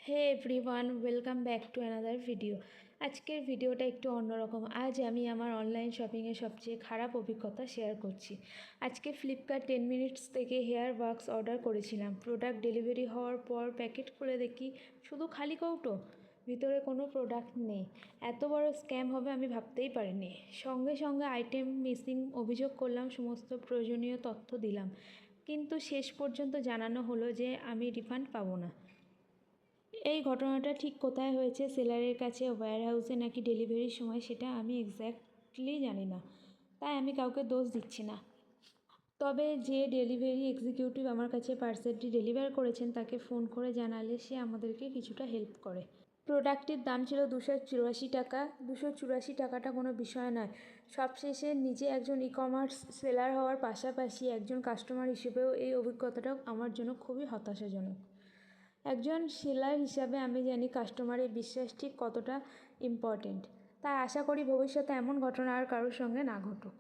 Hey everyone, welcome back to another video. আজকের ভিডিওটা একটু অন্যরকম। আজ আমি আমার অনলাইন শপিংয়ের সবচেয়ে খারাপ অভিজ্ঞতা শেয়ার করছি। আজকে ফ্লিপকার্ট 10 মিনিটস থেকে হেয়ার ওয়াক্স অর্ডার করেছিলাম। প্রোডাক্ট ডেলিভারি হওয়ার পর প্যাকেট খুলে দেখি শুধু খালি কৌটো, ভিতরে কোনো প্রোডাক্ট নেই। এত বড় স্ক্যাম হবে আমি ভাবতেই পারিনি। সঙ্গে সঙ্গে আইটেম মিসিং অভিযোগ করলাম, সমস্ত প্রয়োজনীয় তথ্য দিলাম, কিন্তু শেষ পর্যন্ত জানানো হলো যে আমি রিফান্ড পাবো না। এই ঘটনাটা ঠিক কোথায় হয়েছে, সেলারের কাছে, ওয়্যারহাউসে নাকি ডেলিভারির সময়, সেটা আমি এক্স্যাক্টলি জানি না, তাই আমি কাউকে দোষ দিচ্ছি না। তবে যে ডেলিভারি এক্সিকিউটিভ আমার কাছে পার্সেলটি ডেলিভার করেছেন তাকে ফোন করে জানালে সে আমাদেরকে কিছুটা হেল্প করে। প্রোডাক্টটির দাম ছিল 284 টাকা। 284 টাকাটা কোনো বিষয় নয়। সবশেষে নিজে একজন কমার্স সেলার হওয়ার পাশাপাশি একজন কাস্টমার হিসেবেও এই অভিজ্ঞতাটাও আমার জন্য খুবই হতাশাজনক। একজন সেলার হিসাবে আমি জানি কাস্টমারের বিশ্বাস ঠিক কতটা ইম্পর্ট্যান্ট। তাই আশা করি ভবিষ্যতে এমন ঘটনা আর কারোর সঙ্গে না ঘটুক।